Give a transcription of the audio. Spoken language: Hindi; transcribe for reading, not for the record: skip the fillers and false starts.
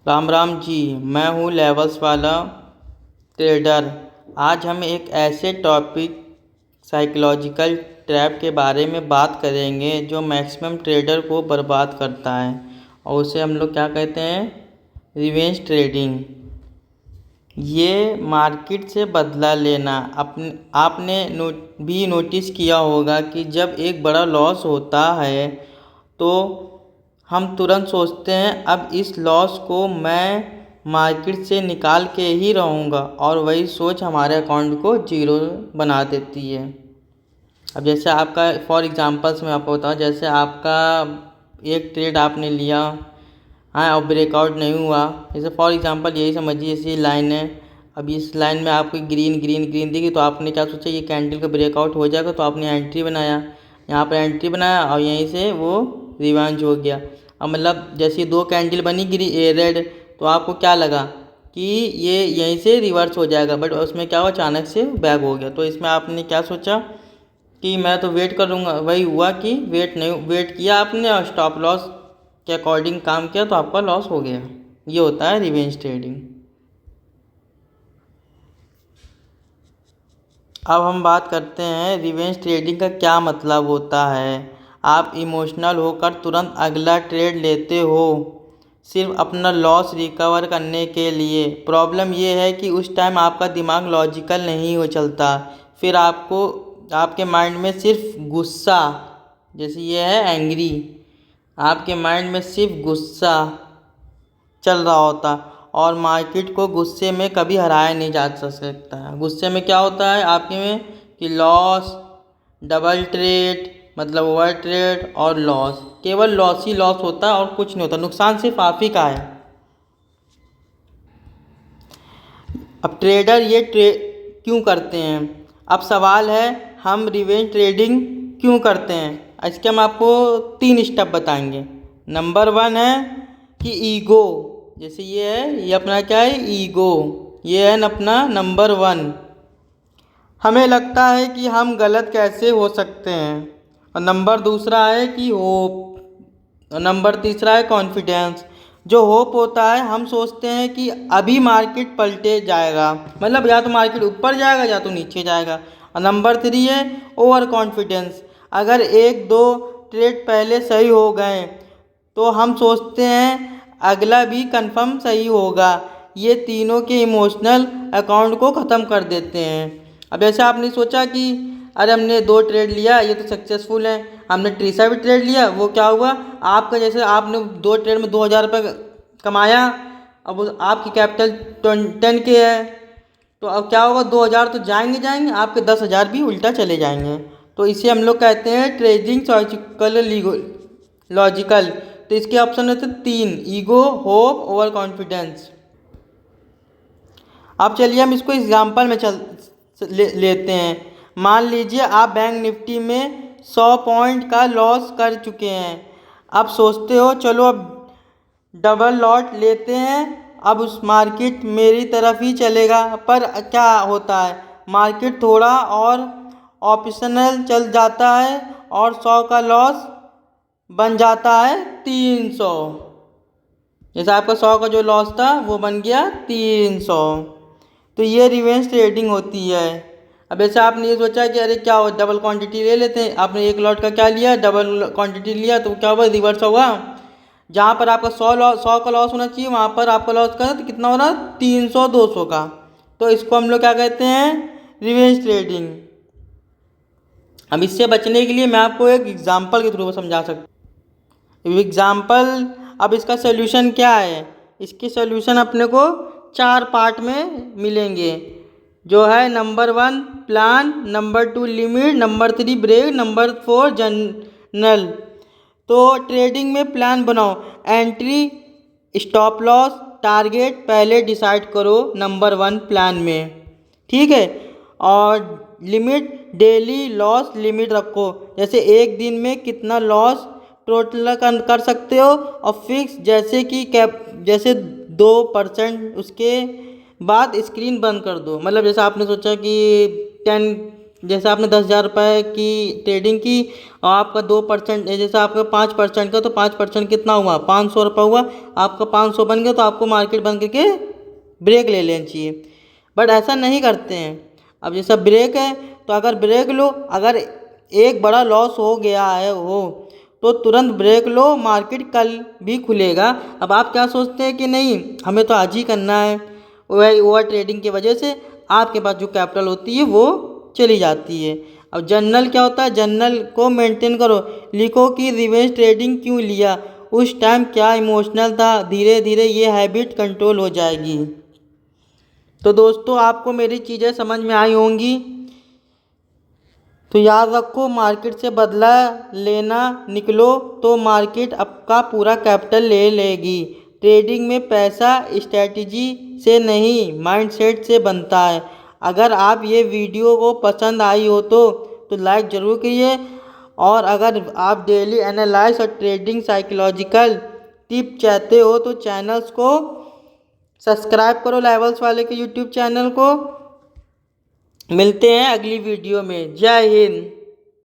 राम राम जी। मैं हूँ लेवल्स वाला ट्रेडर। आज हम एक ऐसे टॉपिक साइकोलॉजिकल ट्रैप के बारे में बात करेंगे जो मैक्सिमम ट्रेडर को बर्बाद करता है, और उसे हम लोग क्या कहते हैं, रिवेंज ट्रेडिंग। ये मार्केट से बदला लेना। आपने भी नोटिस किया होगा कि जब एक बड़ा लॉस होता है तो हम तुरंत सोचते हैं अब इस लॉस को मैं मार्केट से निकाल के ही रहूँगा, और वही सोच हमारे अकाउंट को जीरो बना देती है। अब जैसे आपका फॉर एग्जांपल्स मैं आपको बताऊँ, जैसे आपका एक ट्रेड आपने लिया, हाँ, और ब्रेकआउट नहीं हुआ। जैसे फॉर एग्जांपल यही समझिए, जैसे लाइन है, अब इस लाइन में आपको ग्रीन ग्रीन ग्रीन दिखी, तो आपने क्या सोचा, ये कैंडल का ब्रेकआउट हो जाएगा, तो आपने एंट्री बनाया, यहाँ पर एंट्री बनाया, और यहीं से वो रिवांज हो गया। अब मतलब जैसे दो कैंडल बनी रेड, तो आपको क्या लगा कि ये यहीं से रिवर्स हो जाएगा, बट उसमें क्या हुआ, अचानक से बैक हो गया। तो इसमें आपने क्या सोचा कि मैं तो वेट करूँगा, वही हुआ कि वेट किया आपने और स्टॉप लॉस के अकॉर्डिंग काम किया, तो आपका लॉस हो गया। ये होता है रिवेंज ट्रेडिंग। अब हम बात करते हैं रिवेंज ट्रेडिंग का क्या मतलब होता है। आप इमोशनल होकर तुरंत अगला ट्रेड लेते हो, सिर्फ अपना लॉस रिकवर करने के लिए। प्रॉब्लम ये है कि उस टाइम आपका दिमाग लॉजिकल नहीं हो चलता, फिर आपके माइंड में सिर्फ गुस्सा, जैसे ये है एंग्री, आपके माइंड में सिर्फ गुस्सा चल रहा होता, और मार्केट को गुस्से में कभी हराया नहीं जा सकता है। गुस्से में क्या होता है आपके में कि लॉस, डबल ट्रेड मतलब ओवर ट्रेड, और लॉस, केवल लॉस ही लॉस होता है और कुछ नहीं होता, नुकसान सिर्फ आप ही का है। अब ट्रेडर ये क्यों करते हैं? अब सवाल है, हम रिवेंज ट्रेडिंग क्यों करते हैं? इसके हम आपको 3 स्टेप बताएंगे। नंबर 1 है कि ईगो, जैसे ये है, ये अपना क्या है, ईगो, ये है अपना नंबर 1। हमें लगता है कि हम गलत कैसे हो सकते हैं। और नंबर दूसरा है कि होप, और नंबर तीसरा है कॉन्फिडेंस। जो होप होता है, हम सोचते हैं कि अभी मार्केट पलटे जाएगा, मतलब या तो मार्केट ऊपर जाएगा या तो नीचे जाएगा। और नंबर 3 है ओवर कॉन्फिडेंस। अगर एक दो ट्रेड पहले सही हो गए तो हम सोचते हैं अगला भी कंफर्म सही होगा। ये तीनों के इमोशनल अकाउंट को ख़त्म कर देते हैं। अब ऐसे आपने सोचा कि अरे हमने 2 ट्रेड लिया, ये तो सक्सेसफुल है, हमने तीसरा भी ट्रेड लिया, वो क्या हुआ, आपका जैसे आपने 2 ट्रेड में 2000 रुपये कमाया, अब आपकी कैपिटल 10K है, तो अब क्या होगा, 2000 तो जाएंगे, आपके 10,000 भी उल्टा चले जाएंगे। तो इसे हम लोग कहते हैं ट्रेडिंग लॉजिकल। तो इसके ऑप्शन होते 3, ईगो, होप, ओवर कॉन्फिडेंस। अब चलिए हम इसको एग्जाम्पल में लेते हैं। मान लीजिए आप बैंक निफ्टी में 100 पॉइंट का लॉस कर चुके हैं। अब सोचते हो चलो अब डबल लॉट लेते हैं, अब उस मार्केट मेरी तरफ ही चलेगा। पर क्या होता है, मार्केट थोड़ा और ऑप्शनल चल जाता है और 100 का लॉस बन जाता है 300। जैसे आपका 100 का जो लॉस था वो बन गया 300। तो ये रिवेंज ट्रेडिंग होती है। अब ऐसे आपने ये सोचा कि अरे क्या हो, डबल क्वांटिटी ले लेते हैं, आपने एक लॉट का क्या लिया, डबल क्वांटिटी लिया, तो क्या हुआ, रिवर्स हुआ। जहाँ पर आपका 100 का लॉस होना चाहिए, वहाँ पर आपका लॉस का तो कितना हो रहा है, 300 200 का। तो इसको हम लोग क्या कहते हैं, रिवेंज ट्रेडिंग। अब इससे बचने के लिए मैं आपको एक एग्जाम्पल के थ्रू समझा सकता हूँ। एग्जाम्पल, अब इसका सोल्यूशन क्या है, इसके सोल्यूशन अपने को 4 पार्ट में मिलेंगे, जो है number 1 plan, number 2 limit, number 3 break, number 4 general. तो ट्रेडिंग में प्लान बनाओ, एंट्री, स्टॉप लॉस, टारगेट पहले डिसाइड करो नंबर 1 प्लान में, ठीक है। और लिमिट, डेली लॉस लिमिट रखो, जैसे एक दिन में कितना लॉस टोटल कर सकते हो, और फिक्स जैसे कि जैसे 2%, उसके बाद स्क्रीन बंद कर दो। मतलब जैसे आपने सोचा कि 10 जैसे आपने 10,000 रुपये की ट्रेडिंग की और आपका 2%, जैसे आपका 5% का, तो 5% कितना हुआ, 500 रुपये हुआ। आपका 500 बन गया तो आपको मार्केट बंद करके ब्रेक ले लेना चाहिए। बट ऐसा नहीं करते हैं। अब जैसा ब्रेक है तो अगर ब्रेक लो, अगर एक बड़ा लॉस हो गया है हो तो तुरंत ब्रेक लो, मार्केट कल भी खुलेगा। अब आप क्या सोचते हैं कि नहीं हमें तो आज ही करना है, वह ओवर ट्रेडिंग की वजह से आपके पास जो कैपिटल होती है वो चली जाती है। अब जर्नल क्या होता है, जर्नल को मेंटेन करो, लिखो कि रिवेंज ट्रेडिंग क्यों लिया, उस टाइम क्या इमोशनल था, धीरे धीरे ये हैबिट कंट्रोल हो जाएगी। तो दोस्तों आपको मेरी चीज़ें समझ में आई होंगी। तो याद रखो, मार्केट से बदला लेना निकलो तो मार्केट आपका पूरा कैपिटल ले लेगी। ट्रेडिंग में पैसा स्ट्रैटेजी से नहीं माइंडसेट से बनता है। अगर आप ये वीडियो को पसंद आई हो तो लाइक ज़रूर कीजिए, और अगर आप डेली एनालाइज और ट्रेडिंग साइकोलॉजिकल टिप चाहते हो तो चैनल्स को सब्सक्राइब करो, लेवल्स वाले के यूट्यूब चैनल को। मिलते हैं अगली वीडियो में। जय हिंद।